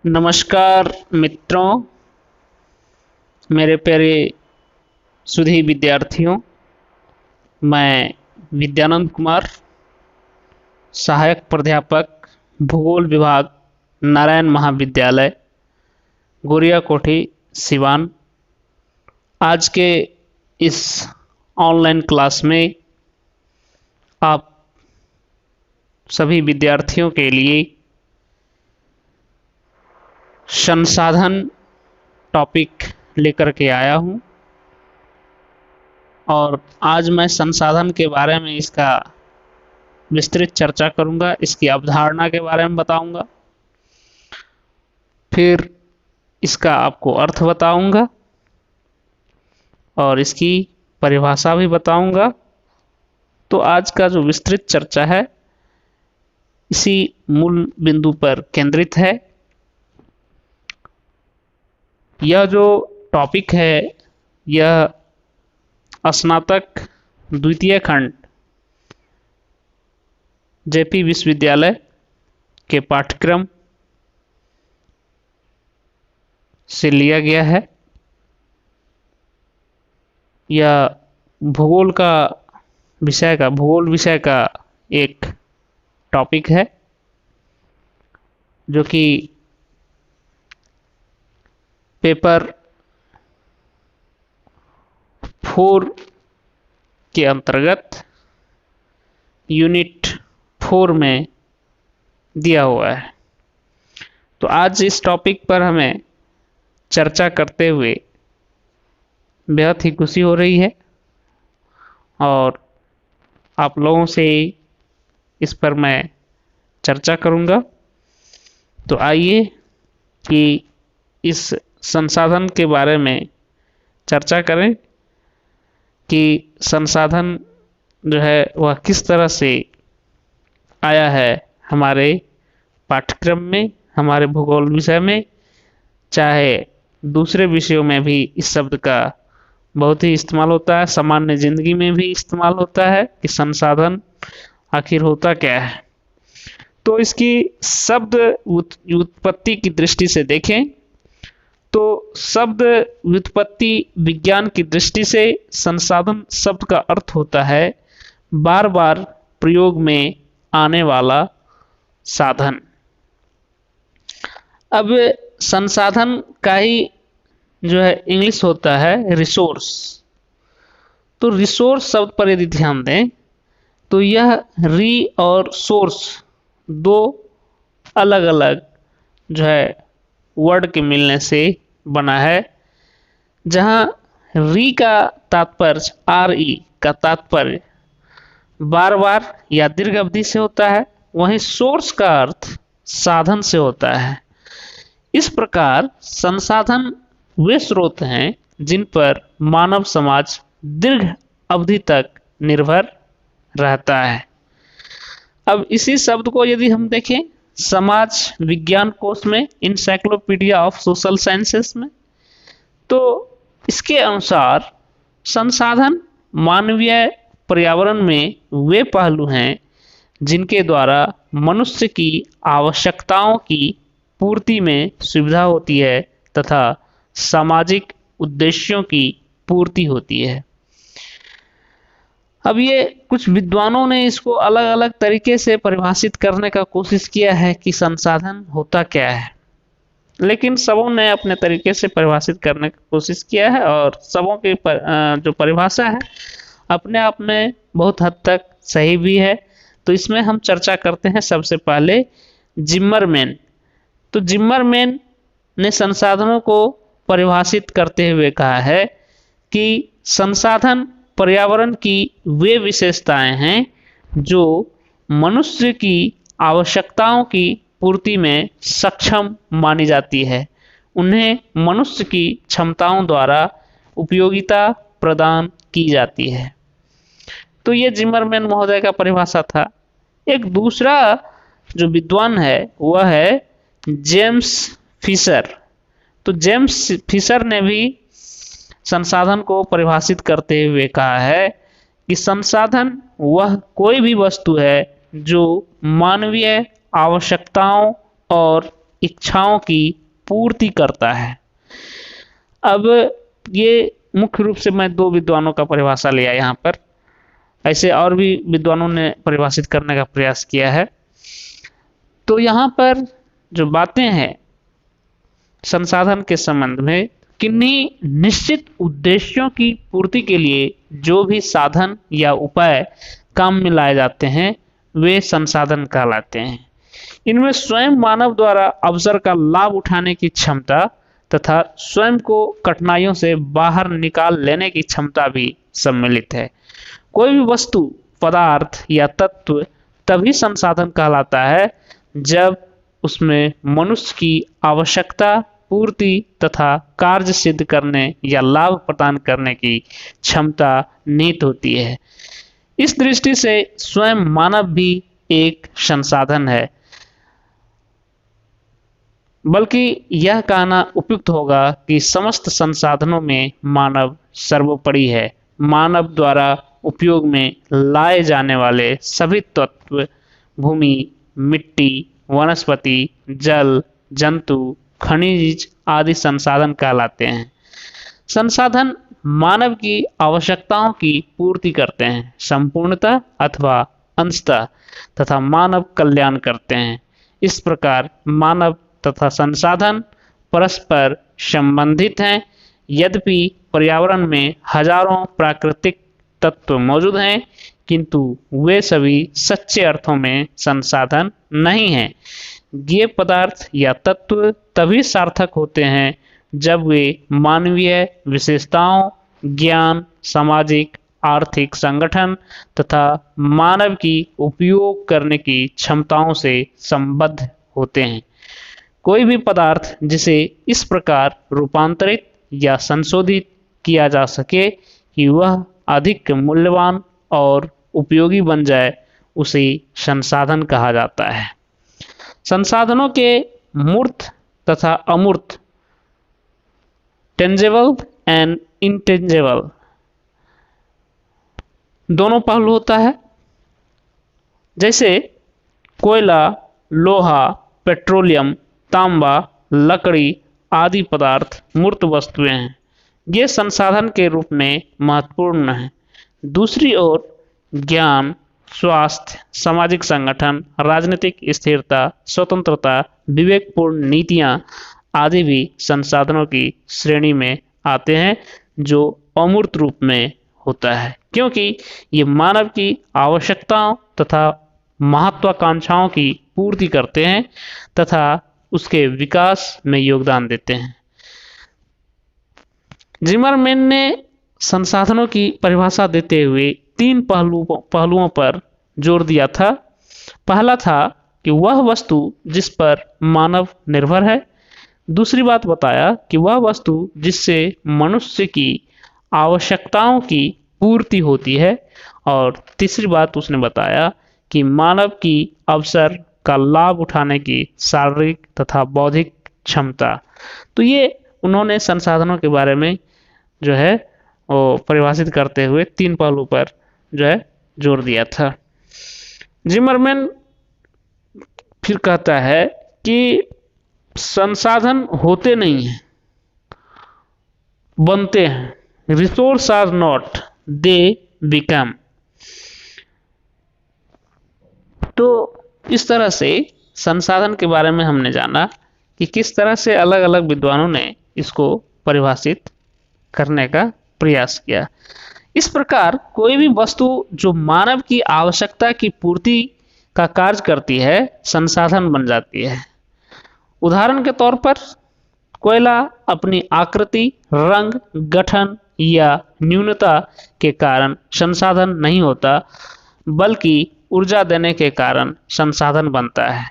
नमस्कार मित्रों, मेरे प्यारे सुधी विद्यार्थियों। मैं विद्यानंद कुमार, सहायक प्राध्यापक भूगोल विभाग, नारायण महाविद्यालय, गोरिया कोठी, सिवान। आज के इस ऑनलाइन क्लास में आप सभी विद्यार्थियों के लिए संसाधन टॉपिक लेकर के आया हूं और आज मैं संसाधन के बारे में इसका विस्तृत चर्चा करूंगा। इसकी अवधारणा के बारे में बताऊंगा, फिर इसका आपको अर्थ बताऊंगा और इसकी परिभाषा भी बताऊंगा। तो आज का जो विस्तृत चर्चा है इसी मूल बिंदु पर केंद्रित है। यह जो टॉपिक है यह स्नातक द्वितीय खंड जेपी विश्वविद्यालय के पाठ्यक्रम से लिया गया है। यह भूगोल विषय का एक टॉपिक है जो कि पेपर 4 के अंतर्गत यूनिट 4 में दिया हुआ है। तो आज इस टॉपिक पर हमें चर्चा करते हुए बेहद ही खुशी हो रही है और आप लोगों से इस पर मैं चर्चा करूंगा। तो आइए कि इस संसाधन के बारे में चर्चा करें कि संसाधन जो है वह किस तरह से आया है हमारे पाठ्यक्रम में, हमारे भूगोल विषय में। चाहे दूसरे विषयों में भी इस शब्द का बहुत ही इस्तेमाल होता है, सामान्य जिंदगी में भी इस्तेमाल होता है कि संसाधन आखिर होता क्या है। तो इसकी शब्द व्युत्पत्ति की दृष्टि से देखें तो शब्द व्युत्पत्ति विज्ञान की दृष्टि से संसाधन शब्द का अर्थ होता है बार बार प्रयोग में आने वाला साधन। अब संसाधन का ही जो है इंग्लिश होता है रिसोर्स। तो रिसोर्स शब्द पर यदि ध्यान दें तो यह री और सोर्स दो अलग अलग जो है वर्ड के मिलने से बना है, जहां री का तात्पर्य RE का तात्पर्य बार बार या दीर्घ अवधि से होता है, वहीं सोर्स का अर्थ साधन से होता है। इस प्रकार संसाधन वे स्रोत हैं जिन पर मानव समाज दीर्घ अवधि तक निर्भर रहता है। अब इसी शब्द को यदि हम देखें समाज विज्ञान कोश में, इंसाइक्लोपीडिया ऑफ सोशल साइंसेस में, तो इसके अनुसार संसाधन मानवीय पर्यावरण में वे पहलू हैं जिनके द्वारा मनुष्य की आवश्यकताओं की पूर्ति में सुविधा होती है तथा सामाजिक उद्देश्यों की पूर्ति होती है। अब ये कुछ विद्वानों ने इसको अलग अलग तरीके से परिभाषित करने का कोशिश किया है कि संसाधन होता क्या है, लेकिन सबों ने अपने तरीके से परिभाषित करने की कोशिश किया है और सबों की जो परिभाषा है अपने आप में बहुत हद तक सही भी है। तो इसमें हम चर्चा करते हैं सबसे पहले जिम्मरमैन। तो जिम्मरमैन ने संसाधनों को परिभाषित करते हुए कहा है कि संसाधन पर्यावरण की वे विशेषताएं हैं जो मनुष्य की आवश्यकताओं की पूर्ति में सक्षम मानी जाती है, उन्हें मनुष्य की क्षमताओं द्वारा उपयोगिता प्रदान की जाती है। तो ये जिम्मरमैन महोदय का परिभाषा था। एक दूसरा जो विद्वान है वह है जेम्स फिशर। तो जेम्स फिशर ने भी संसाधन को परिभाषित करते हुए कहा है कि संसाधन वह कोई भी वस्तु है जो मानवीय आवश्यकताओं और इच्छाओं की पूर्ति करता है। अब ये मुख्य रूप से मैं दो विद्वानों का परिभाषा लिया यहाँ पर, ऐसे और भी विद्वानों ने परिभाषित करने का प्रयास किया है। तो यहाँ पर जो बातें हैं संसाधन के संबंध में, किन्हीं निश्चित उद्देश्यों की पूर्ति के लिए जो भी साधन या उपाय काम में लाए जाते हैं वे संसाधन कहलाते हैं। इनमें स्वयं मानव द्वारा अवसर का लाभ उठाने की क्षमता तथा स्वयं को कठिनाइयों से बाहर निकाल लेने की क्षमता भी सम्मिलित है। कोई भी वस्तु, पदार्थ या तत्व तभी संसाधन कहलाता है जब उसमें मनुष्य की आवश्यकता पूर्ति तथा कार्य सिद्ध करने या लाभ प्रदान करने की क्षमता निहित होती है। इस दृष्टि से स्वयं मानव भी एक संसाधन है, बल्कि यह कहना उपयुक्त होगा कि समस्त संसाधनों में मानव सर्वोपरि है। मानव द्वारा उपयोग में लाए जाने वाले सभी तत्व भूमि, मिट्टी, वनस्पति, जल, जंतु, खनिज आदि संसाधन कहलाते हैं। संसाधन मानव की आवश्यकताओं की पूर्ति करते हैं, संपूर्णतः अथवा अंशतः, तथा मानव कल्याण करते हैं। इस प्रकार मानव तथा संसाधन परस्पर संबंधित हैं। यद्यपि पर्यावरण में हजारों प्राकृतिक तत्व मौजूद हैं, किंतु वे सभी सच्चे अर्थों में संसाधन नहीं हैं। ये पदार्थ या तत्व तभी सार्थक होते हैं जब वे मानवीय विशेषताओं, ज्ञान, सामाजिक, आर्थिक संगठन तथा मानव की उपयोग करने की क्षमताओं से संबद्ध होते हैं। कोई भी पदार्थ जिसे इस प्रकार रूपांतरित या संशोधित किया जा सके कि वह अधिक मूल्यवान और उपयोगी बन जाए, उसे संसाधन कहा जाता है। संसाधनों के मूर्त तथा अमूर्त, टेंजेबल एंड इंटेंजेबल, दोनों पहलू होता है। जैसे कोयला, लोहा, पेट्रोलियम, तांबा, लकड़ी आदि पदार्थ मूर्त वस्तुएं हैं। ये संसाधन के रूप में महत्वपूर्ण हैं। दूसरी ओर ज्ञान, स्वास्थ्य, सामाजिक संगठन, राजनीतिक स्थिरता, स्वतंत्रता, विवेकपूर्ण नीतियां आदि भी संसाधनों की श्रेणी में आते हैं, जो अमूर्त रूप में होता है, क्योंकि ये मानव की आवश्यकताओं तथा महत्वाकांक्षाओं की पूर्ति करते हैं तथा उसके विकास में योगदान देते हैं। जिमरमैन ने संसाधनों की परिभाषा देते हुए तीन पहलुओं पर जोर दिया था। पहला था कि वह वस्तु जिस पर मानव निर्भर है। दूसरी बात बताया कि वह वस्तु जिससे मनुष्य की आवश्यकताओं की पूर्ति होती है। और तीसरी बात उसने बताया कि मानव की अवसर का लाभ उठाने की शारीरिक तथा बौद्धिक क्षमता। तो ये उन्होंने संसाधनों के बारे में जो है वो परिभाषित करते हुए तीन पहलू पर जो है जोर दिया था। जिमरमैन फिर कहता है कि संसाधन होते नहीं हैं, बनते हैं। Resource are not, they become. तो इस तरह से संसाधन के बारे में हमने जाना कि किस तरह से अलग अलग विद्वानों ने इसको परिभाषित करने का प्रयास किया। इस प्रकार कोई भी वस्तु जो मानव की आवश्यकता की पूर्ति का कार्य करती है, संसाधन बन जाती है। उदाहरण के तौर पर कोयला अपनी आकृति, रंग, गठन या न्यूनता के कारण संसाधन नहीं होता, बल्कि ऊर्जा देने के कारण संसाधन बनता है।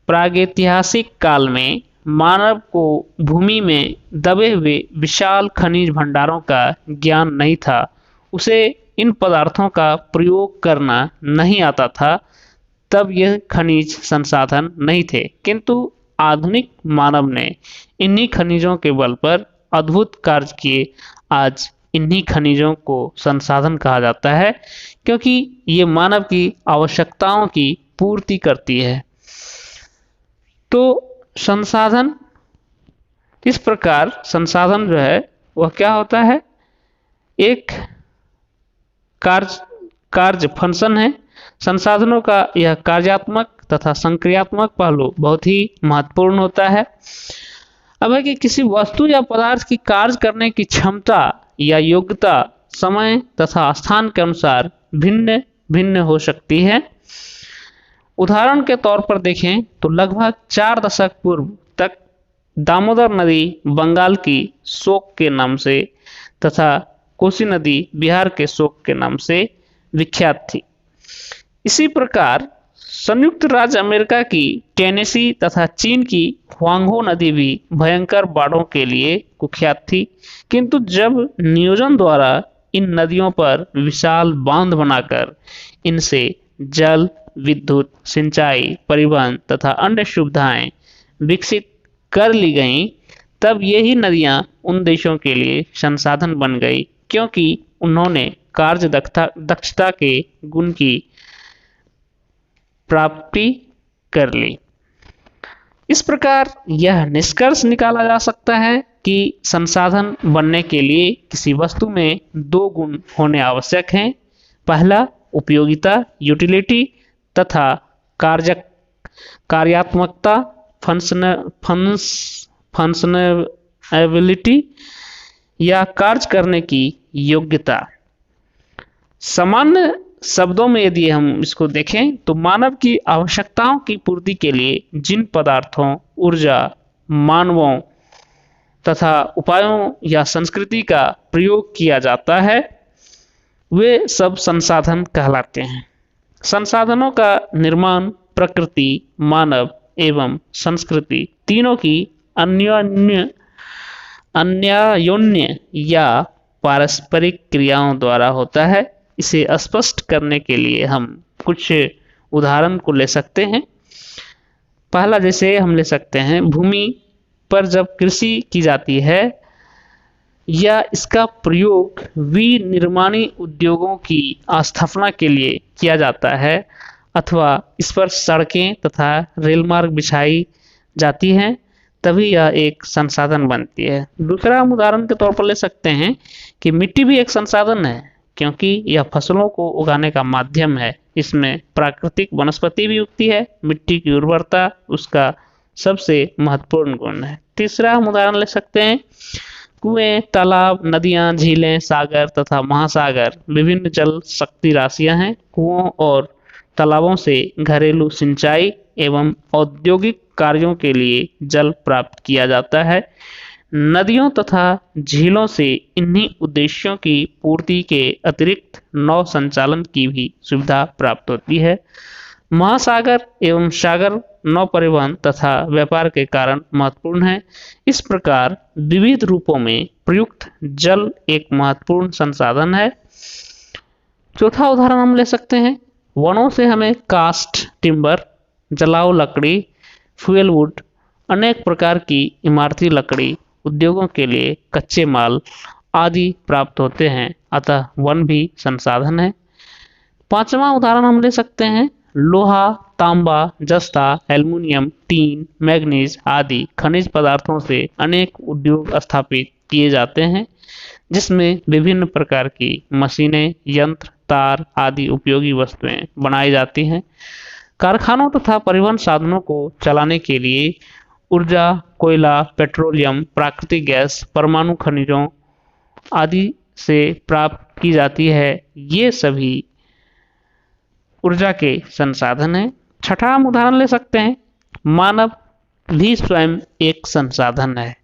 प्रागैतिहासिक काल में मानव को भूमि में दबे हुए विशाल खनिज भंडारों का ज्ञान नहीं था। उसे इन पदार्थों का प्रयोग करना नहीं आता था, तब यह खनिज संसाधन नहीं थे। किंतु आधुनिक मानव ने इन्हीं खनिजों के बल पर अद्भुत कार्य किए। आज इन्हीं खनिजों को संसाधन कहा जाता है, क्योंकि ये मानव की आवश्यकताओं की पूर्ति करती है। तो संसाधन, इस प्रकार संसाधन जो है वह क्या होता है, एक कार्य फंक्शन है। संसाधनों का यह कार्यात्मक तथा संक्रियात्मक पहलू बहुत ही महत्वपूर्ण होता है। अब है कि किसी वस्तु या पदार्थ की कार्य करने की क्षमता या योग्यता समय तथा स्थान के अनुसार भिन्न भिन्न हो सकती है। उदाहरण के तौर पर देखें तो लगभग 4 दशक पूर्व तक दामोदर नदी बंगाल की शोक के नाम से तथा कोसी नदी बिहार के शोक के नाम से विख्यात थी। इसी प्रकार संयुक्त राज्य अमेरिका की टेनेसी तथा चीन की ह्वांगहो नदी भी भयंकर बाढ़ों के लिए कुख्यात थी, किंतु जब नियोजन द्वारा इन नदियों पर विशाल बांध बनाकर इनसे जल, विद्युत, सिंचाई, परिवहन तथा अन्य सुविधाएं विकसित कर ली गईं, तब यही नदियां उन देशों के लिए संसाधन बन गई, क्योंकि उन्होंने कार्य दक्षता के गुण की प्राप्ति कर ली। इस प्रकार यह निष्कर्ष निकाला जा सकता है कि संसाधन बनने के लिए किसी वस्तु में 2 गुण होने आवश्यक हैं। पहला उपयोगिता, यूटिलिटी, तथा कार्यात्मकता, फंक्शनैबिलिटी या कार्य करने की योग्यता। सामान्य शब्दों में यदि हम इसको देखें तो मानव की आवश्यकताओं की पूर्ति के लिए जिन पदार्थों, ऊर्जा, मानवों तथा उपायों या संस्कृति का प्रयोग किया जाता है वे सब संसाधन कहलाते हैं। संसाधनों का निर्माण प्रकृति, मानव एवं संस्कृति तीनों की अन्योन्य या पारस्परिक क्रियाओं द्वारा होता है। इसे स्पष्ट करने के लिए हम कुछ उदाहरण को ले सकते हैं। पहला जैसे हम ले सकते हैं, भूमि पर जब कृषि की जाती है या इसका प्रयोग विनिर्माणी उद्योगों की स्थापना के लिए किया जाता है अथवा इस पर सड़कें तथा रेल मार्ग बिछाई जाती हैं, तभी यह एक संसाधन बनती है। दूसरा हम उदाहरण के तौर पर ले सकते हैं कि मिट्टी भी एक संसाधन है, क्योंकि यह फसलों को उगाने का माध्यम है। इसमें प्राकृतिक वनस्पति भी उगती है। मिट्टी की उर्वरता उसका सबसे महत्वपूर्ण गुण है। तीसरा हम उदाहरण ले सकते हैं, कुएं, तालाब, नदियां, झीलें, सागर तथा महासागर विभिन्न जल शक्ति राशियां हैं। कुओं और तालाबों से घरेलू सिंचाई एवं औद्योगिक कार्यों के लिए जल प्राप्त किया जाता है। नदियों तथा झीलों से इन्हीं उद्देश्यों की पूर्ति के अतिरिक्त नौ संचालन की भी सुविधा प्राप्त होती है। महासागर एवं सागर नौ परिवहन तथा व्यापार के कारण महत्वपूर्ण है। इस प्रकार विविध रूपों में प्रयुक्त जल एक महत्वपूर्ण संसाधन है। चौथा उदाहरण हम ले सकते हैं, वनों से हमें कास्ट, टिम्बर, जलाऊ लकड़ी, फ्यूल वुड, अनेक प्रकार की इमारती लकड़ी, उद्योगों के लिए कच्चे माल आदि प्राप्त होते हैं, अतः वन भी संसाधन है। पांचवा उदाहरण हम ले सकते हैं, लोहा, तांबा, जस्ता, एल्युमिनियम, टीन, मैग्नीज आदि खनिज पदार्थों से अनेक उद्योग स्थापित किए जाते हैं, जिसमें विभिन्न प्रकार की मशीनें, यंत्र, तार आदि उपयोगी वस्तुएं बनाई जाती हैं। कारखानों तथा परिवहन साधनों को चलाने के लिए ऊर्जा, कोयला, पेट्रोलियम, प्राकृतिक गैस, परमाणु खनिजों आदि से प्राप्त की जाती है। ये सभी ऊर्जा के संसाधन हैं। छठा हम उदाहरण ले सकते हैं, मानव भी स्वयं एक संसाधन है।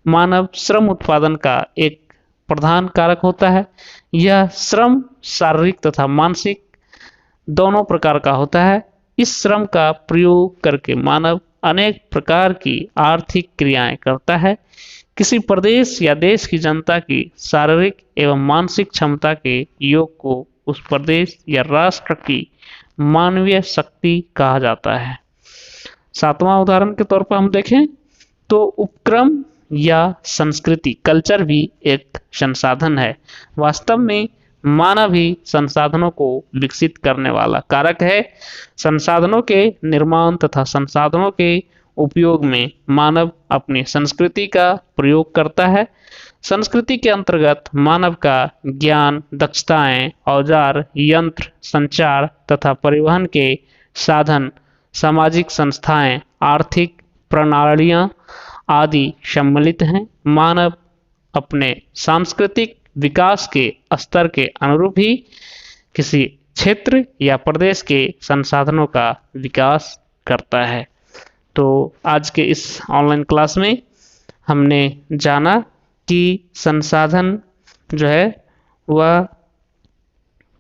मानव श्रम उत्पादन का एक प्रधान कारक होता है। यह श्रम शारीरिक तथा मानसिक दोनों प्रकार का होता है। इस श्रम का प्रयोग करके मानव अनेक प्रकार की आर्थिक क्रियाएं करता है। किसी प्रदेश या देश की जनता की शारीरिक एवं मानसिक क्षमता के योग को उस प्रदेश या राष्ट्र की मानवीय शक्ति कहा जाता है। सातवां उदाहरण के तौर पर हम देखें तो उपक्रम या संस्कृति, कल्चर भी एक संसाधन है। वास्तव में मानव ही संसाधनों को विकसित करने वाला कारक है। संसाधनों के निर्माण तथा संसाधनों के उपयोग में मानव अपनी संस्कृति का प्रयोग करता है। संस्कृति के अंतर्गत मानव का ज्ञान, दक्षताएं, औजार, यंत्र, संचार तथा परिवहन के साधन, सामाजिक संस्थाएं, आर्थिक प्रणालियां आदि सम्मिलित हैं। मानव अपने सांस्कृतिक विकास के स्तर के अनुरूप ही किसी क्षेत्र या प्रदेश के संसाधनों का विकास करता है। तो आज के इस ऑनलाइन क्लास में हमने जाना कि संसाधन जो है वह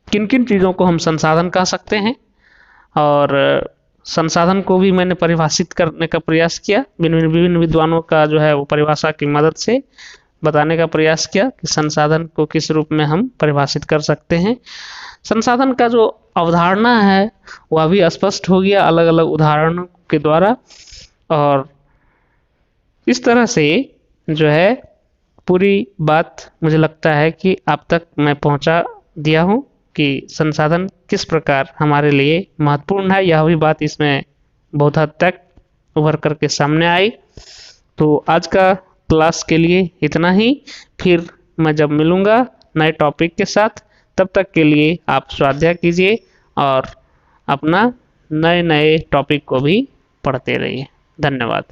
किन किन चीज़ों को हम संसाधन कह सकते हैं, और संसाधन को भी मैंने परिभाषित करने का प्रयास किया। विभिन्न विद्वानों का जो है वो परिभाषा की मदद से बताने का प्रयास किया कि संसाधन को किस रूप में हम परिभाषित कर सकते हैं। संसाधन का जो अवधारणा है वह भी स्पष्ट हो गया अलग अलग उदाहरणों के द्वारा, और इस तरह से जो है पूरी बात मुझे लगता है कि आप तक मैं पहुंचा दिया हूं कि संसाधन किस प्रकार हमारे लिए महत्वपूर्ण है। यह भी बात इसमें बहुत हद तक उभर करके सामने आई। तो आज का क्लास के लिए इतना ही। फिर मैं जब मिलूँगा नए टॉपिक के साथ, तब तक के लिए आप स्वाध्याय कीजिए और अपना नए नए टॉपिक को भी पढ़ते रहिए। धन्यवाद।